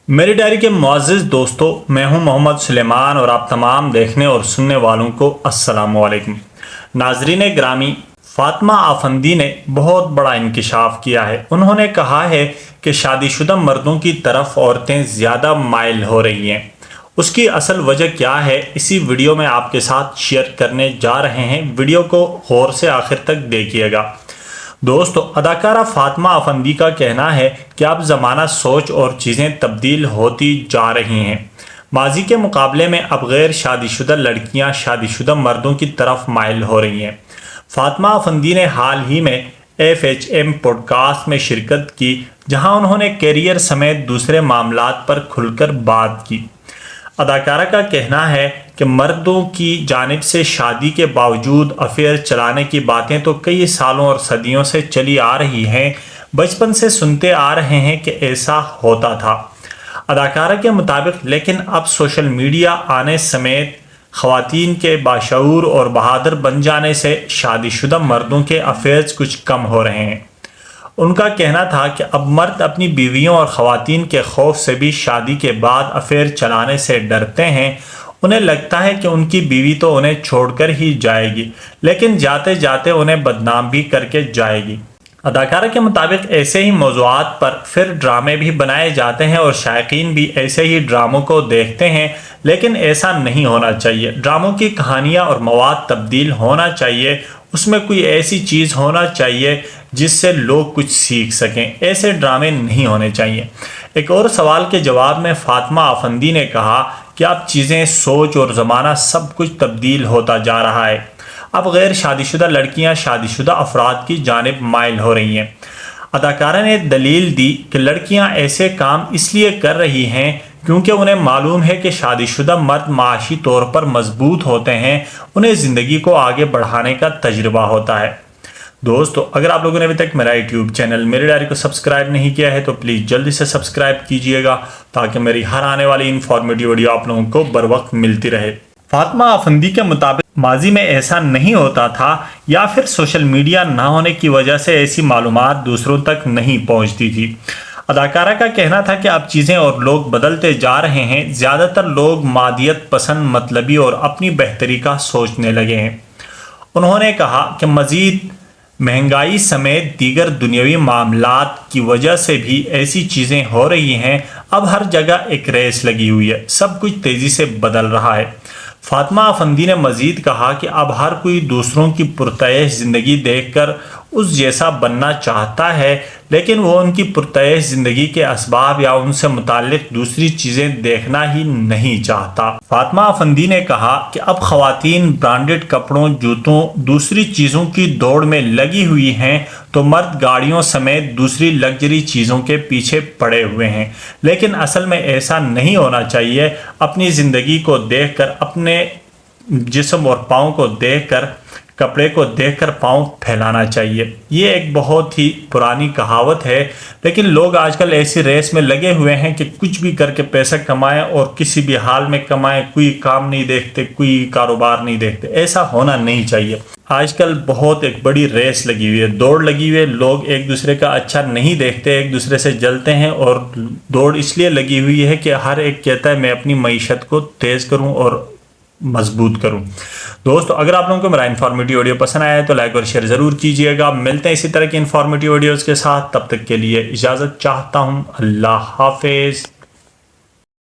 میری ڈائری کے معزز دوستو، میں ہوں محمد سلیمان اور آپ تمام دیکھنے اور سننے والوں کو السلام علیکم۔ ناظرین گرامی، فاطمہ آفندی نے بہت بڑا انکشاف کیا ہے۔ انہوں نے کہا ہے کہ شادی شدہ مردوں کی طرف عورتیں زیادہ مائل ہو رہی ہیں۔ اس کی اصل وجہ کیا ہے، اسی ویڈیو میں آپ کے ساتھ شیئر کرنے جا رہے ہیں۔ ویڈیو کو غور سے آخر تک دیکھیے گا۔ دوستو، اداکارہ فاطمہ آفندی کا کہنا ہے کہ اب زمانہ سوچ اور چیزیں تبدیل ہوتی جا رہی ہیں۔ ماضی کے مقابلے میں اب غیر شادی شدہ لڑکیاں شادی شدہ مردوں کی طرف مائل ہو رہی ہیں۔ فاطمہ آفندی نے حال ہی میں FHM پوڈ کاسٹ میں شرکت کی، جہاں انہوں نے کیریئر سمیت دوسرے معاملات پر کھل کر بات کی۔ اداکارہ کا کہنا ہے کہ مردوں کی جانب سے شادی کے باوجود افیئر چلانے کی باتیں تو کئی سالوں اور صدیوں سے چلی آ رہی ہیں، بچپن سے سنتے آ رہے ہیں کہ ایسا ہوتا تھا۔ اداکارہ کے مطابق لیکن اب سوشل میڈیا آنے سمیت خواتین کے باشعور اور بہادر بن جانے سے شادی شدہ مردوں کے افیئرز کچھ کم ہو رہے ہیں۔ ان کا کہنا تھا کہ اب مرد اپنی بیویوں اور خواتین کے خوف سے بھی شادی کے بعد افیئر چلانے سے ڈرتے ہیں۔ انہیں لگتا ہے کہ ان کی بیوی تو انہیں چھوڑ کر ہی جائے گی، لیکن جاتے جاتے انہیں بدنام بھی کر کے جائے گی۔ اداکارہ کے مطابق ایسے ہی موضوعات پر پھر ڈرامے بھی بنائے جاتے ہیں اور شائقین بھی ایسے ہی ڈراموں کو دیکھتے ہیں، لیکن ایسا نہیں ہونا چاہیے۔ ڈراموں کی کہانیاں اور مواد تبدیل ہونا چاہیے، اس میں کوئی ایسی چیز ہونا چاہیے جس سے لوگ کچھ سیکھ سکیں۔ ایسے ڈرامے نہیں ہونے چاہیے۔ ایک اور سوال کے جواب میں فاطمہ آفندی نے کہا کہ اب چیزیں، سوچ اور زمانہ سب کچھ تبدیل ہوتا جا رہا ہے۔ اب غیر شادی شدہ لڑکیاں شادی شدہ افراد کی جانب مائل ہو رہی ہیں۔ اداکارہ نے دلیل دی کہ لڑکیاں ایسے کام اس لیے کر رہی ہیں کیونکہ انہیں معلوم ہے کہ شادی شدہ مرد معاشی طور پر مضبوط ہوتے ہیں، انہیں زندگی کو آگے بڑھانے کا تجربہ ہوتا ہے۔ دوستو، اگر آپ لوگوں نے ابھی تک میرا یوٹیوب چینل میری ڈائری کو سبسکرائب نہیں کیا ہے تو پلیز جلدی سے سبسکرائب کیجئے گا تاکہ میری ہر آنے والی انفارمیٹیو ویڈیو آپ لوگوں کو بر وقت ملتی رہے۔ فاطمہ آفندی کے مطابق ماضی میں ایسا نہیں ہوتا تھا، یا پھر سوشل میڈیا نہ ہونے کی وجہ سے ایسی معلومات دوسروں تک نہیں پہنچتی تھی۔ اداکارہ کا کہنا تھا کہ اب چیزیں اور لوگ بدلتے جا رہے ہیں۔ زیادہ تر لوگ مادیت پسند، مطلبی اور اپنی بہتری کا سوچنے لگے ہیں۔ انہوں نے کہا کہ مزید مہنگائی سمیت دیگر دنیاوی معاملات کی وجہ سے بھی ایسی چیزیں ہو رہی ہیں۔ اب ہر جگہ ایک ریس لگی ہوئی ہے، سب کچھ تیزی سے بدل رہا ہے۔ فاطمہ آفندی نے مزید کہا کہ اب ہر کوئی دوسروں کی پرتعیش زندگی دیکھ کر اس جیسا بننا چاہتا ہے، لیکن وہ ان کی پرتعیش زندگی کے اسباب یا ان سے متعلق دوسری چیزیں دیکھنا ہی نہیں چاہتا۔ فاطمہ آفندی نے کہا کہ اب خواتین برانڈڈ کپڑوں، جوتوں، دوسری چیزوں کی دوڑ میں لگی ہوئی ہیں تو مرد گاڑیوں سمیت دوسری لگژری چیزوں کے پیچھے پڑے ہوئے ہیں، لیکن اصل میں ایسا نہیں ہونا چاہیے۔ اپنی زندگی کو دیکھ کر، اپنے جسم اور پاؤں کو دیکھ کر، کپڑے کو دیکھ کر پاؤں پھیلانا چاہیے۔ یہ ایک بہت ہی پرانی کہاوت ہے، لیکن لوگ آج کل ایسی ریس میں لگے ہوئے ہیں کہ کچھ بھی کر کے پیسہ کمائیں اور کسی بھی حال میں کمائیں، کوئی کام نہیں دیکھتے، کوئی کاروبار نہیں دیکھتے۔ ایسا ہونا نہیں چاہیے۔ آج کل بہت ایک بڑی ریس لگی ہوئی ہے، دوڑ لگی ہوئی ہے۔ لوگ ایک دوسرے کا اچھا نہیں دیکھتے، ایک دوسرے سے جلتے ہیں، اور دوڑ اس لیے لگی ہوئی ہے کہ ہر ایک کہتا ہے میں اپنی معیشت کو تیز کروں اور مضبوط کروں۔ دوستو، اگر آپ لوگوں کو میرا انفارمیٹیو ویڈیو پسند آیا ہے تو لائک اور شیئر ضرور کیجئے گا۔ ملتے ہیں اسی طرح کی انفارمیٹیو ویڈیوز کے ساتھ، تب تک کے لیے اجازت چاہتا ہوں۔ اللہ حافظ۔